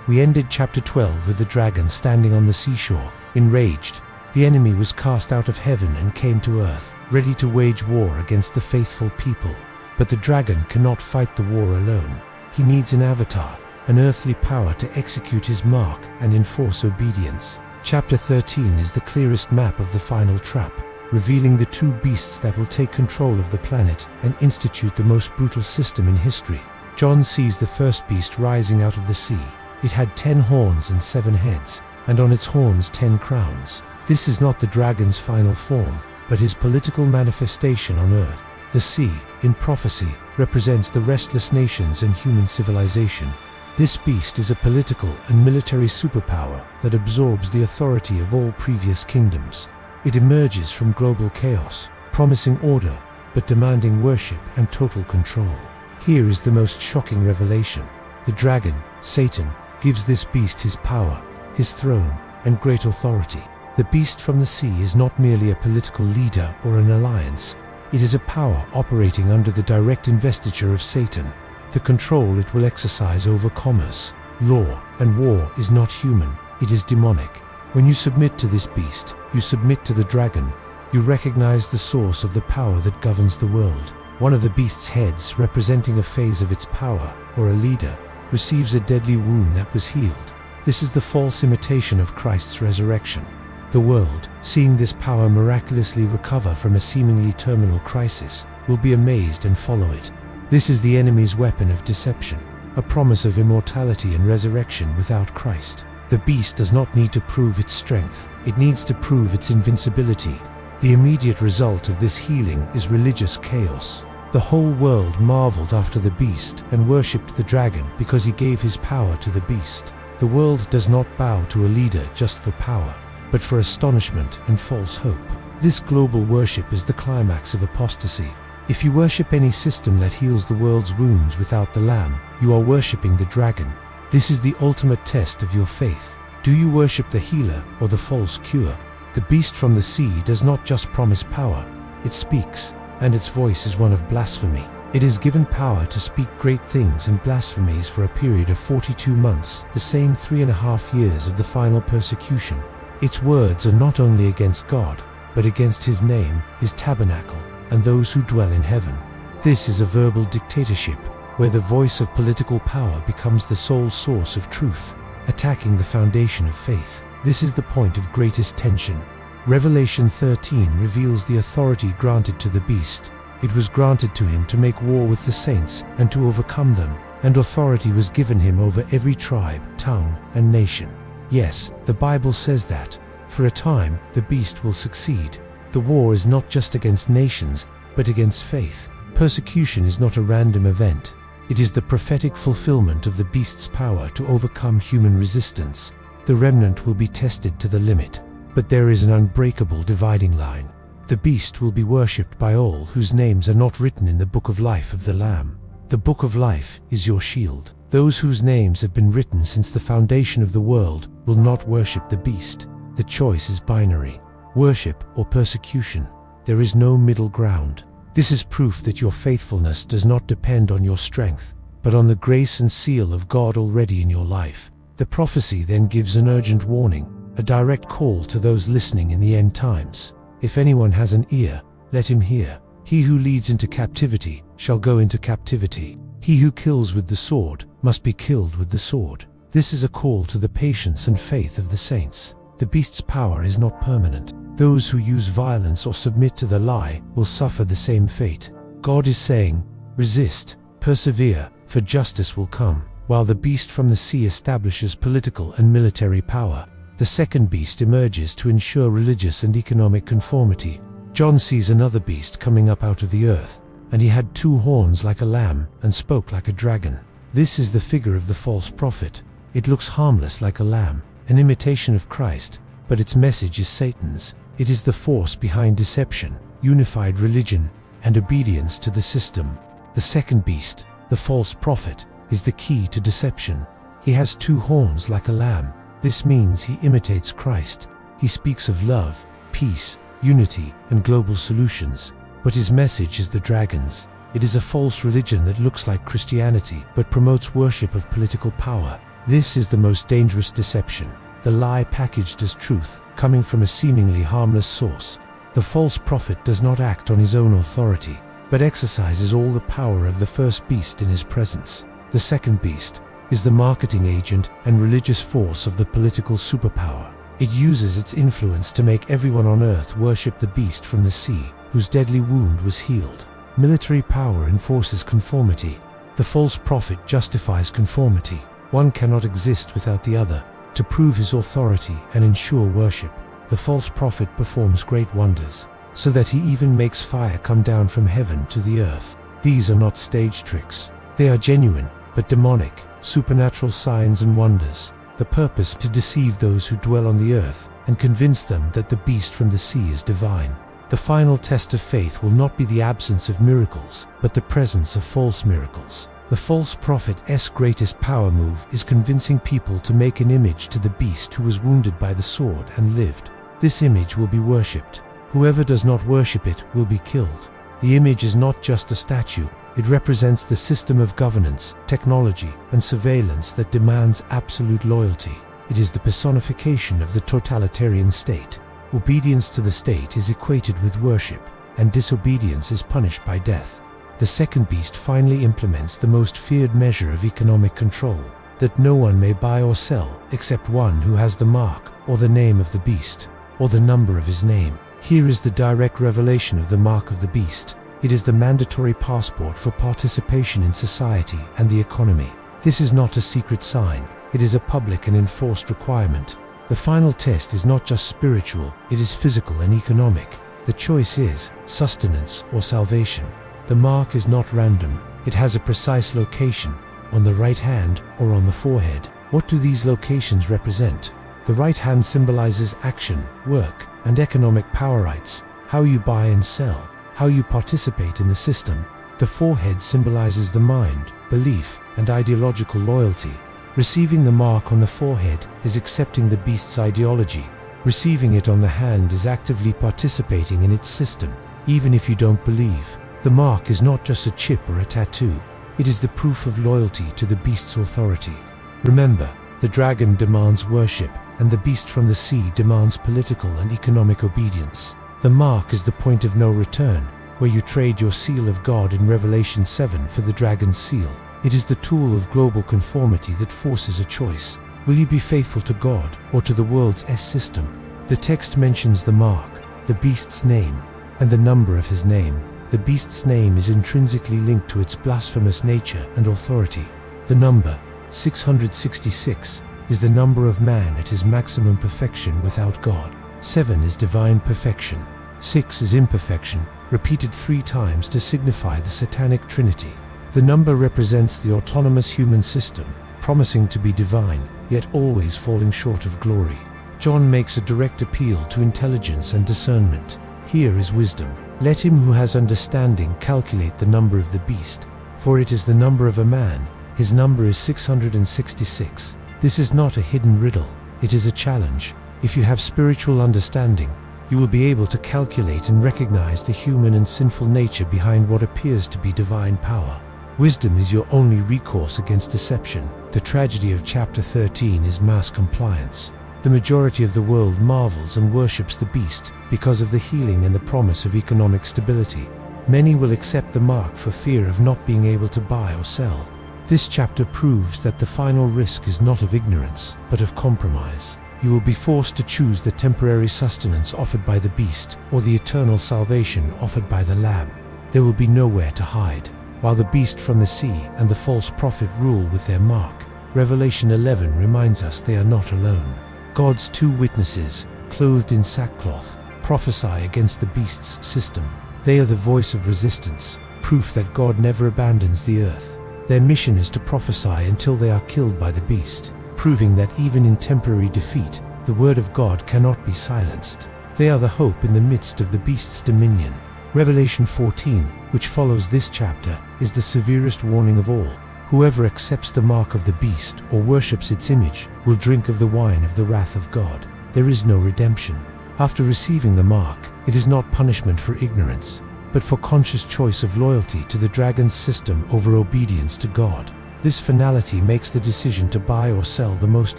We ended chapter 12 with the dragon standing on the seashore, enraged. The enemy was cast out of heaven and came to earth, ready to wage war against the faithful people. But the dragon cannot fight the war alone. He needs an avatar, an earthly power to execute his mark and enforce obedience. Chapter 13 is the clearest map of the final trap, revealing the two beasts that will take control of the planet and institute the most brutal system in history. John sees the first beast rising out of the sea. It had 10 horns and 7 heads, and on its horns 10 crowns. This is not the dragon's final form, but his political manifestation on earth. The sea, in prophecy, represents the restless nations and human civilization. This beast is a political and military superpower that absorbs the authority of all previous kingdoms. It emerges from global chaos, promising order, but demanding worship and total control. Here is the most shocking revelation. The dragon, Satan, gives this beast his power, his throne, and great authority. The beast from the sea is not merely a political leader or an alliance. It is a power operating under the direct investiture of Satan. The control it will exercise over commerce, law, and war is not human, it is demonic. When you submit to this beast, you submit to the dragon. You recognize the source of the power that governs the world. One of the beast's heads, representing a phase of its power, or a leader, receives a deadly wound that was healed. This is the false imitation of Christ's resurrection. The world, seeing this power miraculously recover from a seemingly terminal crisis, will be amazed and follow it. This is the enemy's weapon of deception, a promise of immortality and resurrection without Christ. The beast does not need to prove its strength, it needs to prove its invincibility. The immediate result of this healing is religious chaos. The whole world marveled after the beast and worshipped the dragon because he gave his power to the beast. The world does not bow to a leader just for power, but for astonishment and false hope. This global worship is the climax of apostasy. If you worship any system that heals the world's wounds without the Lamb, you are worshipping the dragon. This is the ultimate test of your faith. Do you worship the healer or the false cure? The beast from the sea does not just promise power, it speaks, and its voice is one of blasphemy. It is given power to speak great things and blasphemies for a period of 42 months, the same 3.5 years of the final persecution. Its words are not only against God, but against his name, his tabernacle, and those who dwell in heaven. This is a verbal dictatorship, where the voice of political power becomes the sole source of truth, attacking the foundation of faith. This is the point of greatest tension. Revelation 13 reveals the authority granted to the beast. It was granted to him to make war with the saints and to overcome them, and authority was given him over every tribe, tongue, and nation. Yes, the Bible says that, for a time, the beast will succeed. The war is not just against nations, but against faith. Persecution is not a random event. It is the prophetic fulfillment of the beast's power to overcome human resistance. The remnant will be tested to the limit, but there is an unbreakable dividing line. The beast will be worshipped by all whose names are not written in the book of life of the Lamb. The book of life is your shield. Those whose names have been written since the foundation of the world will not worship the beast. The choice is binary: worship or persecution. There is no middle ground. This is proof that your faithfulness does not depend on your strength, but on the grace and seal of God already in your life. The prophecy then gives an urgent warning, a direct call to those listening in the end times. If anyone has an ear, let him hear. He who leads into captivity shall go into captivity. He who kills with the sword must be killed with the sword. This is a call to the patience and faith of the saints. The beast's power is not permanent. Those who use violence or submit to the lie will suffer the same fate. God is saying, resist, persevere, for justice will come. While the beast from the sea establishes political and military power, the second beast emerges to ensure religious and economic conformity. John sees another beast coming up out of the earth, and he had 2 horns like a lamb and spoke like a dragon. This is the figure of the false prophet. It looks harmless like a lamb, an imitation of Christ, but its message is Satan's. It is the force behind deception, unified religion, and obedience to the system. The second beast, the false prophet, is the key to deception. He has 2 horns like a lamb. This means he imitates Christ. He speaks of love, peace, unity, and global solutions. But his message is the dragon's. It is a false religion that looks like Christianity but promotes worship of political power. This is the most dangerous deception, the lie packaged as truth, coming from a seemingly harmless source. The false prophet does not act on his own authority, but exercises all the power of the first beast in his presence. The second beast is the marketing agent and religious force of the political superpower. It uses its influence to make everyone on earth worship the beast from the sea, whose deadly wound was healed. Military power enforces conformity. The false prophet justifies conformity. One cannot exist without the other. To prove his authority and ensure worship, the false prophet performs great wonders, so that he even makes fire come down from heaven to the earth. These are not stage tricks. They are genuine, but demonic, supernatural signs and wonders. The purpose to deceive those who dwell on the earth and convince them that the beast from the sea is divine. The final test of faith will not be the absence of miracles, but the presence of false miracles. The false prophet's greatest power move is convincing people to make an image to the beast who was wounded by the sword and lived. This image will be worshipped. Whoever does not worship it will be killed. The image is not just a statue. It represents the system of governance, technology, and surveillance that demands absolute loyalty. It is the personification of the totalitarian state. Obedience to the state is equated with worship, and disobedience is punished by death. The second beast finally implements the most feared measure of economic control, that no one may buy or sell except one who has the mark or the name of the beast, or the number of his name. Here is the direct revelation of the mark of the beast. It is the mandatory passport for participation in society and the economy. This is not a secret sign. It is a public and enforced requirement. The final test is not just spiritual, it is physical and economic. The choice is sustenance or salvation. The mark is not random. It has a precise location, on the right hand or on the forehead. What do these locations represent? The right hand symbolizes action, work, and economic power rights, how you buy and sell, how you participate in the system. The forehead symbolizes the mind, belief, and ideological loyalty. Receiving the mark on the forehead is accepting the beast's ideology. Receiving it on the hand is actively participating in its system, even if you don't believe. The mark is not just a chip or a tattoo. It is the proof of loyalty to the beast's authority. Remember, the dragon demands worship, and the beast from the sea demands political and economic obedience. The mark is the point of no return, where you trade your seal of God in Revelation 7 for the dragon's seal. It is the tool of global conformity that forces a choice. Will you be faithful to God or to the world's system? The text mentions the mark, the beast's name, and the number of his name. The beast's name is intrinsically linked to its blasphemous nature and authority. The number, 666, is the number of man at his maximum perfection without God. 7 is divine perfection. 6 is imperfection, repeated 3 times to signify the satanic trinity. The number represents the autonomous human system, promising to be divine, yet always falling short of glory. John makes a direct appeal to intelligence and discernment. Here is wisdom. Let him who has understanding calculate the number of the beast, for it is the number of a man. His number is 666. This is not a hidden riddle, it is a challenge. If you have spiritual understanding, you will be able to calculate and recognize the human and sinful nature behind what appears to be divine power. Wisdom is your only recourse against deception. The tragedy of chapter 13 is mass compliance. The majority of the world marvels and worships the beast because of the healing and the promise of economic stability. Many will accept the mark for fear of not being able to buy or sell. This chapter proves that the final risk is not of ignorance, but of compromise. You will be forced to choose the temporary sustenance offered by the beast or the eternal salvation offered by the Lamb. There will be nowhere to hide, while the beast from the sea and the false prophet rule with their mark. Revelation 11 reminds us they are not alone. God's 2 witnesses, clothed in sackcloth, prophesy against the beast's system. They are the voice of resistance, proof that God never abandons the earth. Their mission is to prophesy until they are killed by the beast, proving that even in temporary defeat, the word of God cannot be silenced. They are the hope in the midst of the beast's dominion. Revelation 14, which follows this chapter, is the severest warning of all. Whoever accepts the mark of the beast or worships its image will drink of the wine of the wrath of God. There is no redemption. After receiving the mark, it is not punishment for ignorance, but for conscious choice of loyalty to the dragon's system over obedience to God. This finality makes the decision to buy or sell the most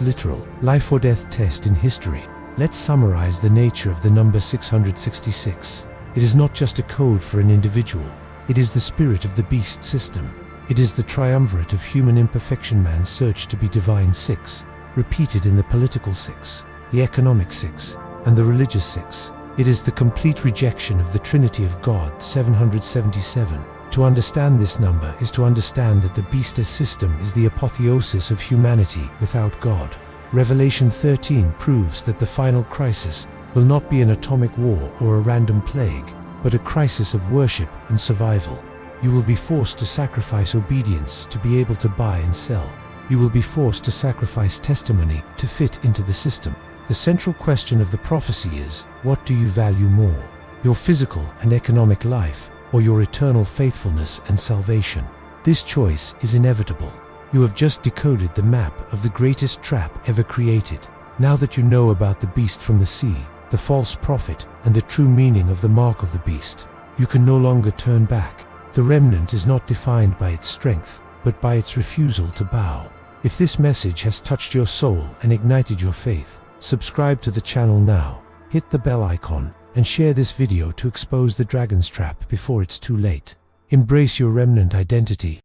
literal, life or death test in history. Let's summarize the nature of the number 666. It is not just a code for an individual. It is the spirit of the beast system. It is the triumvirate of human imperfection, man's search to be divine 6, repeated in the political 6, the economic 6, and the religious 6. It is the complete rejection of the Trinity of God 777. To understand this number is to understand that the beast system is the apotheosis of humanity without God. Revelation 13 proves that the final crisis will not be an atomic war or a random plague, but a crisis of worship and survival. You will be forced to sacrifice obedience to be able to buy and sell. You will be forced to sacrifice testimony to fit into the system. The central question of the prophecy is, what do you value more? Your physical and economic life, or your eternal faithfulness and salvation? This choice is inevitable. You have just decoded the map of the greatest trap ever created. Now that you know about the beast from the sea, the false prophet, and the true meaning of the mark of the beast, you can no longer turn back. The remnant is not defined by its strength, but by its refusal to bow. If this message has touched your soul and ignited your faith, subscribe to the channel now, hit the bell icon, and share this video to expose the dragon's trap before it's too late. Embrace your remnant identity.